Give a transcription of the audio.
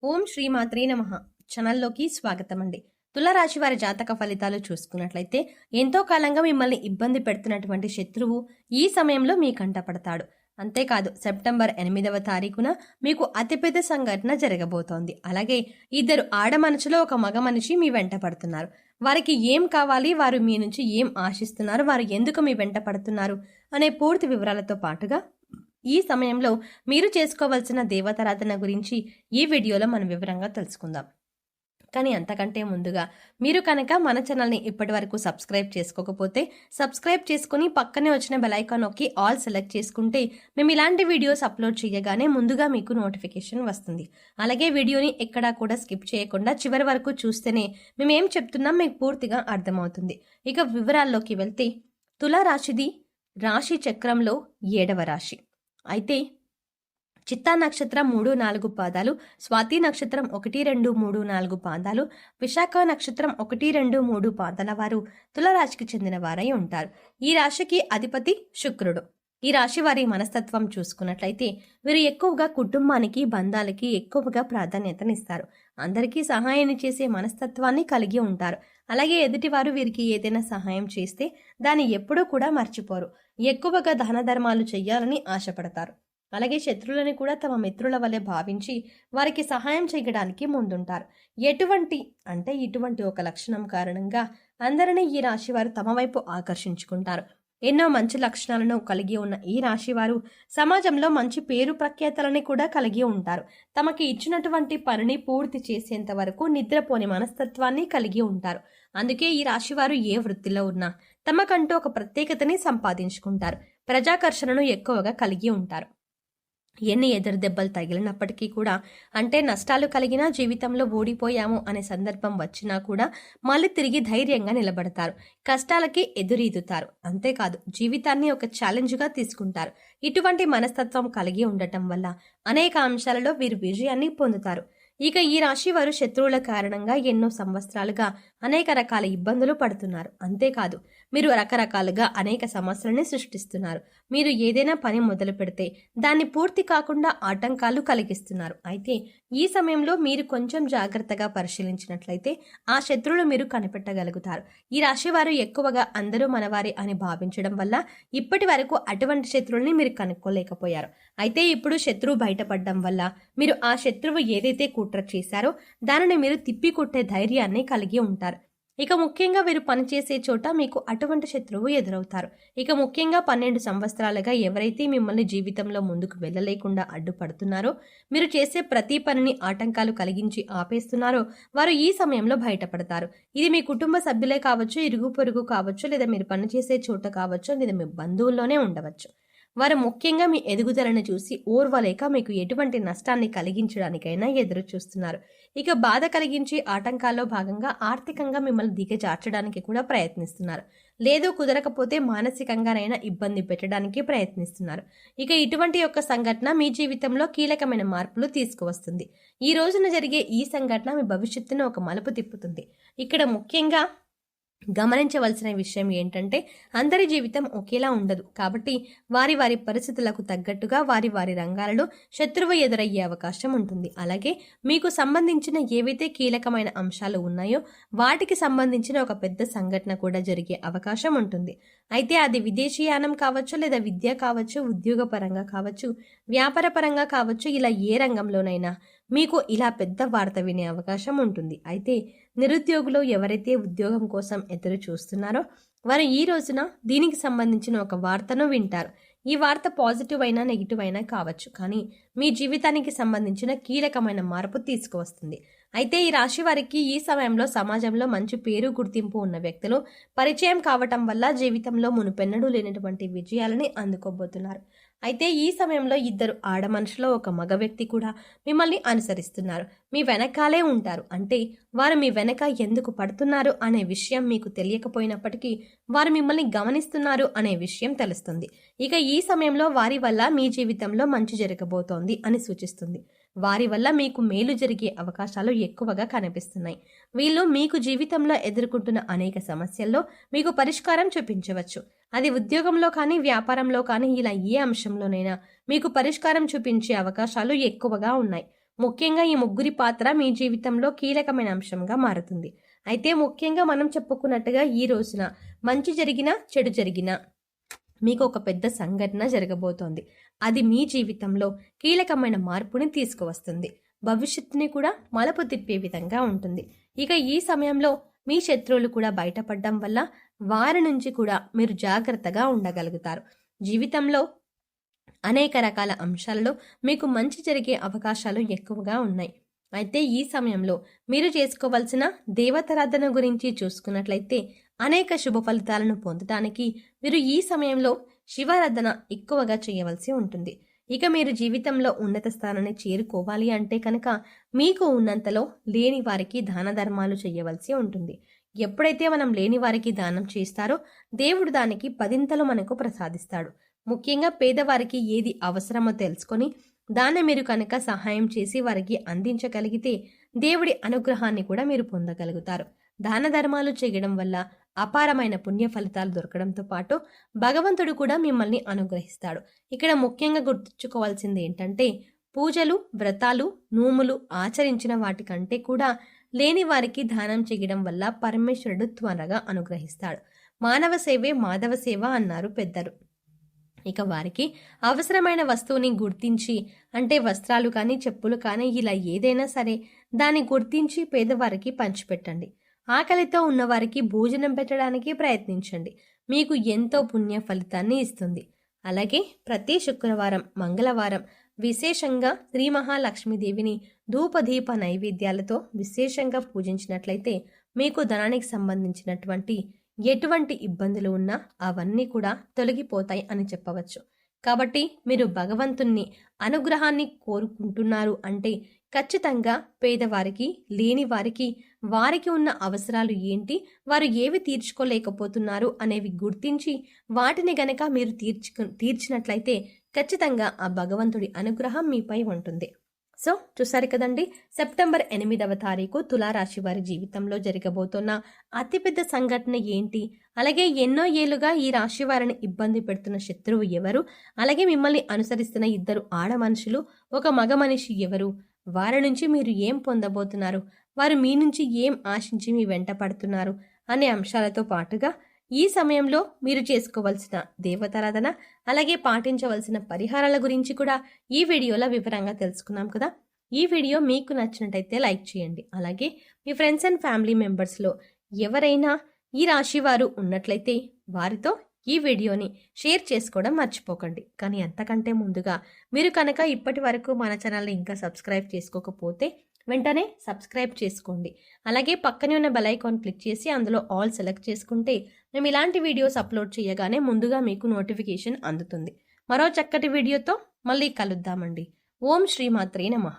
ఓం శ్రీమాత్రే నమః ఛానల్లోకి స్వాగతం అండి. తులారాశి వారి జాతక ఫలితాలు చూసుకున్నట్లయితే ఎంతో కాలంగా మిమ్మల్ని ఇబ్బంది పెడుతున్నటువంటి శత్రువు ఈ సమయంలో మీ కంట పడతాడు. అంతేకాదు సెప్టెంబర్ 8వ తారీఖున మీకు అతిపెద్ద సంఘటన జరగబోతోంది. అలాగే ఇద్దరు ఆడ మనుషులు ఒక మగ మనిషి మీ వెంట పడుతున్నారు. వారికి ఏం కావాలి, వారు మీ నుంచి ఏం ఆశిస్తున్నారు, వారు ఎందుకు మీ వెంట పడుతున్నారు అనే పూర్తి వివరాలతో పాటుగా ఈ సమయంలో మీరు చేసుకోవాల్సిన దేవతారాధన గురించి ఈ వీడియోలో మనం వివరంగా తెలుసుకుందాం. కానీ అంతకంటే ముందుగా మీరు కనుక మన ఛానల్ని ఇప్పటి వరకు సబ్స్క్రైబ్ చేసుకోకపోతే సబ్స్క్రైబ్ చేసుకుని పక్కనే వచ్చిన బెల్ ఐకాన్ నొక్కి ఆల్ సెలెక్ట్ చేసుకుంటే మేము ఇలాంటి వీడియోస్ అప్లోడ్ చేయగానే ముందుగా మీకు నోటిఫికేషన్ వస్తుంది. అలాగే వీడియోని ఎక్కడా కూడా స్కిప్ చేయకుండా చివరి వరకు చూస్తేనే మేము ఏం చెప్తున్నాం మీకు పూర్తిగా అర్థమవుతుంది. ఇక వివరాల్లోకి వెళ్తే తులారాశిది రాశి చక్రంలో 7వ రాశి. అయితే చిత్తా నక్షత్రం 3-4 పాదాలు, స్వాతి నక్షత్రం 1-2-3-4 పాదాలు, విశాఖ నక్షత్రం 1-2-3 పాదాల వారు తులారాశికి చెందిన వారై ఉంటారు. ఈ రాశికి అధిపతి శుక్రుడు. ఈ రాశి వారి మనస్తత్వం చూసుకున్నట్లయితే వీరు ఎక్కువగా కుటుంబానికి, బంధాలకి ఎక్కువగా ప్రాధాన్యతనిస్తారు. అందరికీ సహాయాన్ని చేసే మనస్తత్వాన్ని కలిగి ఉంటారు. అలాగే ఎదుటివారు వీరికి ఏదైనా సహాయం చేస్తే దాన్ని ఎప్పుడూ కూడా మర్చిపోరు. ఎక్కువగా దాన ధర్మాలు చెయ్యాలని ఆశపడతారు. అలాగే శత్రువులని కూడా తమ మిత్రుల వలె భావించి వారికి సహాయం చేయడానికి ముందుంటారు. ఇటువంటి ఒక లక్షణం కారణంగా అందరినీ ఈ రాశి వారు తమ వైపు ఆకర్షించుకుంటారు. ఎన్నో మంచి లక్షణాలను కలిగి ఉన్న ఈ రాశివారు సమాజంలో మంచి పేరు ప్రఖ్యాతలని కూడా కలిగి ఉంటారు. తమకి ఇచ్చినటువంటి పనిని పూర్తి చేసేంత వరకు నిద్రపోని మనస్తత్వాన్ని కలిగి ఉంటారు. అందుకే ఈ రాశివారు ఏ వృత్తిలో ఉన్నా తమకంటూ ఒక ప్రత్యేకతని సంపాదించుకుంటారు. ప్రజాకర్షణను ఎక్కువగా కలిగి ఉంటారు. ఎన్ని ఎదురు దెబ్బలు తగిలినప్పటికీ కూడా, అంటే నష్టాలు కలిగినా, జీవితంలో ఓడిపోయాము అనే సందర్భం వచ్చినా కూడా మళ్ళీ తిరిగి ధైర్యంగా నిలబడతారు. కష్టాలకి ఎదురీదుతారు. అంతేకాదు జీవితాన్ని ఒక ఛాలెంజ్గా తీసుకుంటారు. ఇటువంటి మనస్తత్వం కలిగి ఉండటం వల్ల అనేక అంశాలలో వీరు విజయాన్ని పొందుతారు. ఇక ఈ రాశి వారు శత్రువుల కారణంగా ఎన్నో సంవత్సరాలుగా అనేక రకాల ఇబ్బందులు పడుతున్నారు. అంతేకాదు మీరు రకరకాలుగా అనేక సమస్యలని సృష్టిస్తున్నారు. మీరు ఏదైనా పని మొదలు పెడితే దాన్ని పూర్తి కాకుండా ఆటంకాలు కలిగిస్తున్నారు. అయితే ఈ సమయంలో మీరు కొంచెం జాగ్రత్తగా పరిశీలించినట్లయితే ఆ శత్రువులు మీరు కనిపెట్టగలుగుతారు. ఈ రాశి వారు ఎక్కువగా అందరూ మనవారే అని భావించడం వల్ల ఇప్పటి వరకు అటువంటి శత్రువుల్ని మీరు కనుక్కోలేకపోయారు. అయితే ఇప్పుడు శత్రువు బయటపడడం వల్ల మీరు ఆ శత్రువు ఏదైతే కుట్ర చేశారో దానిని మీరు తిప్పికొట్టే ధైర్యాన్ని కలిగి ఉంటారు. ఇక ముఖ్యంగా వీరు పనిచేసే చోట మీకు అటువంటి శత్రువు ఎదురవుతారు. ఇక ముఖ్యంగా 12 సంవత్సరాలుగా ఎవరైతే మిమ్మల్ని జీవితంలో ముందుకు వెళ్ళలేకుండా అడ్డుపడుతున్నారో, మీరు చేసే ప్రతి పనిని ఆటంకాలు కలిగించి ఆపేస్తున్నారో వారు ఈ సమయంలో బయటపడతారు. ఇది మీ కుటుంబ సభ్యులే కావచ్చు, ఇరుగు పొరుగు కావచ్చు, లేదా మీరు పనిచేసే చోట కావచ్చు, లేదా మీ బంధువుల్లోనే ఉండవచ్చు. వారు ముఖ్యంగా మీ ఎదుగుదలను చూసి ఓర్వలేక మీకు ఎటువంటి నష్టాన్ని కలిగించడానికైనా ఎదురు చూస్తున్నారు. ఇక బాధ కలిగించి ఆటంకాల్లో భాగంగా ఆర్థికంగా మిమ్మల్ని దిగజార్చడానికి కూడా ప్రయత్నిస్తున్నారు. లేదు కుదరకపోతే మానసికంగానైనా ఇబ్బంది పెట్టడానికి ప్రయత్నిస్తున్నారు. ఇక ఇటువంటి యొక్క సంఘటన మీ జీవితంలో కీలకమైన మార్పులు తీసుకువస్తుంది. ఈ రోజున జరిగే ఈ సంఘటన మీ భవిష్యత్తును ఒక మలుపు తిప్పుతుంది. ఇక్కడ ముఖ్యంగా గమనించవలసిన విషయం ఏంటంటే అందరి జీవితం ఒకేలా ఉండదు. కాబట్టి వారి వారి పరిస్థితులకు తగ్గట్టుగా వారి వారి రంగాలలో శత్రువు ఎదురయ్యే అవకాశం ఉంటుంది. అలాగే మీకు సంబంధించిన ఏవైతే కీలకమైన అంశాలు ఉన్నాయో వాటికి సంబంధించిన ఒక పెద్ద సంఘటన కూడా జరిగే అవకాశం ఉంటుంది. అయితే అది విదేశీయానం కావచ్చు, లేదా విద్య కావచ్చు, ఉద్యోగ పరంగా కావచ్చు, వ్యాపార పరంగా కావచ్చు, ఇలా ఏ రంగంలోనైనా మీకు ఇలా పెద్ద వార్త వినే అవకాశం ఉంటుంది. అయితే నిరుద్యోగులు ఎవరైతే ఉద్యోగం కోసం ఎదురు చూస్తున్నారో వారు ఈ రోజున దీనికి సంబంధించిన ఒక వార్తను వింటారు. ఈ వార్త పాజిటివ్ అయినా నెగిటివ్ అయినా కావచ్చు, కానీ మీ జీవితానికి సంబంధించిన కీలకమైన మార్పు తీసుకువస్తుంది. అయితే ఈ రాశి వారికి ఈ సమయంలో సమాజంలో మంచి పేరు గుర్తింపు ఉన్న వ్యక్తులు పరిచయం కావటం వల్ల జీవితంలో మునుపెన్నడూ లేనటువంటి విజయాలని అందుకోబోతున్నారు. అయితే ఈ సమయంలో ఇద్దరు ఆడ మనుషులో ఒక మగ వ్యక్తి కూడా మిమ్మల్ని అనుసరిస్తున్నారు. మీ వెనకాలే ఉంటారు. అంటే వారు మీ వెనక ఎందుకు పడుతున్నారు అనే విషయం మీకు తెలియకపోయినప్పటికీ వారు మిమ్మల్ని గమనిస్తున్నారు అనే విషయం తెలుస్తుంది. ఇక ఈ సమయంలో వారి వల్ల మీ జీవితంలో మంచి జరగబోతోంది అని సూచిస్తుంది. వారి వల్ల మీకు మేలు జరిగే అవకాశాలు ఎక్కువగా కనిపిస్తున్నాయి. వీళ్ళు మీకు జీవితంలో ఎదుర్కొంటున్న అనేక సమస్యల్లో మీకు పరిష్కారం చూపించవచ్చు. అది ఉద్యోగంలో కానీ, వ్యాపారంలో కానీ, ఇలా ఏ అంశంలోనైనా మీకు పరిష్కారం చూపించే అవకాశాలు ఎక్కువగా ఉన్నాయి. ముఖ్యంగా ఈ ముగ్గురి పాత్ర మీ జీవితంలో కీలకమైన అంశంగా మారుతుంది. అయితే ముఖ్యంగా మనం చెప్పుకున్నట్టుగా ఈ రోజున మంచి జరిగినా చెడు జరిగినా మీకు ఒక పెద్ద సంఘటన జరగబోతోంది. అది మీ జీవితంలో కీలకమైన మార్పుని తీసుకువస్తుంది. భవిష్యత్తుని కూడా మలుపు తిప్పే విధంగా ఉంటుంది. ఇక ఈ సమయంలో మీ శత్రువులు కూడా బయటపడడం వల్ల వారి నుంచి కూడా మీరు జాగ్రత్తగా ఉండగలుగుతారు. జీవితంలో అనేక రకాల అంశాలలో మీకు మంచి జరిగే అవకాశాలు ఎక్కువగా ఉన్నాయి. అయితే ఈ సమయంలో మీరు చేసుకోవాల్సిన దేవతారాధన గురించి చూసుకున్నట్లయితే అనేక శుభ ఫలితాలను పొందడానికి మీరు ఈ సమయంలో శివారాధన ఎక్కువగా చేయవలసి ఉంటుంది. ఇక మీరు జీవితంలో ఉన్నత స్థానాన్ని చేరుకోవాలి అంటే కనుక మీకు ఉన్నంతలో లేని వారికి దాన ధర్మాలు చేయవలసి ఉంటుంది. ఎప్పుడైతే మనం లేని వారికి దానం చేస్తారో దేవుడు దానికి 10 మనకు ప్రసాదిస్తాడు. ముఖ్యంగా పేదవారికి ఏది అవసరమో తెలుసుకొని దాన్ని మీరు కనుక సహాయం చేసి వారికి అందించగలిగితే దేవుడి అనుగ్రహాన్ని కూడా మీరు పొందగలుగుతారు. దాన ధర్మాలు చేయడం వల్ల అపారమైన పుణ్య ఫలితాలు దొరకడంతో పాటు భగవంతుడు కూడా మిమ్మల్ని అనుగ్రహిస్తాడు. ఇక్కడ ముఖ్యంగా గుర్తుంచుకోవాల్సింది ఏంటంటే పూజలు, వ్రతాలు, నోములు ఆచరించిన వాటికంటే కూడా లేని వారికి దానం చేయడం వల్ల పరమేశ్వరుడు త్వరగా అనుగ్రహిస్తాడు. మానవ సేవే మాధవ సేవ అన్నారు పెద్దలు. ఇక వారికి అవసరమైన వస్తువుని గుర్తించి, అంటే వస్త్రాలు కానీ చెప్పులు కానీ ఇలా ఏదైనా సరే దాన్ని గుర్తించి పేదవారికి పంచిపెట్టండి. ఆకలితో ఉన్నవారికి భోజనం పెట్టడానికి ప్రయత్నించండి. మీకు ఎంతో పుణ్య ఫలితాన్ని ఇస్తుంది. అలాగే ప్రతి శుక్రవారం, మంగళవారం విశేషంగా శ్రీ మహాలక్ష్మీదేవిని ధూపదీప నైవేద్యాలతో విశేషంగా పూజించినట్లయితే మీకు ధనానికి సంబంధించినటువంటి ఎటువంటి ఇబ్బందులు ఉన్నా అవన్నీ కూడా తొలగిపోతాయి అని చెప్పవచ్చు. కాబట్టి మీరు భగవంతుణ్ణి అనుగ్రహాన్ని కోరుకుంటున్నారు అంటే ఖచ్చితంగా పేదవారికి, లేని వారికి, వారికి ఉన్న అవసరాలు ఏంటి, వారు ఏవి తీర్చుకోలేకపోతున్నారు అనేవి గుర్తించి వాటిని గనక మీరు తీర్చినట్లయితే ఖచ్చితంగా ఆ భగవంతుడి అనుగ్రహం మీపై ఉంటుంది. సో చూసారు కదండి, సెప్టెంబర్ 8వ తారీఖు తులారాశి వారి జీవితంలో జరగబోతున్న అతిపెద్ద సంఘటన ఏంటి, అలాగే ఎన్నో ఏళ్లుగా ఈ రాశి వారిని ఇబ్బంది పెడుతున్న శత్రువు ఎవరు, అలాగే మిమ్మల్ని అనుసరిస్తున్న 2 ఆడ మనుషులు, ఒక మగ మనిషి ఎవరు, వారి నుంచి మీరు ఏం పొందబోతున్నారు, వారు మీ నుంచి ఏం ఆశించి మీ వెంట పడుతున్నారు అనే అంశాలతో పాటుగా ఈ సమయంలో మీరు చేసుకోవాల్సిన దేవతారాధన, అలాగే పాటించవలసిన పరిహారాల గురించి కూడా ఈ వీడియోలో వివరంగా తెలుసుకున్నాం కదా. ఈ వీడియో మీకు నచ్చినట్టయితే లైక్ చేయండి. అలాగే మీ ఫ్రెండ్స్ అండ్ ఫ్యామిలీ మెంబర్స్లో ఎవరైనా ఈ రాశి వారు ఉన్నట్లయితే వారితో ఈ వీడియోని షేర్ చేసుకోవడం మర్చిపోకండి. కానీ అంతకంటే ముందుగా మీరు కనుక ఇప్పటి వరకు మన ఛానల్ని ఇంకా సబ్స్క్రైబ్ చేసుకోకపోతే వెంటనే సబ్స్క్రైబ్ చేసుకోండి. అలాగే పక్కనే ఉన్న బెల్ ఐకాన్ క్లిక్ చేసి అందులో ఆల్ సెలెక్ట్ చేసుకుంటే మేము ఇలాంటి వీడియోస్ అప్లోడ్ చేయగానే ముందుగా మీకు నోటిఫికేషన్ అందుతుంది. మరో చక్కటి వీడియోతో మళ్ళీ కలుద్దామండి. ఓం శ్రీమాత్రే నమః.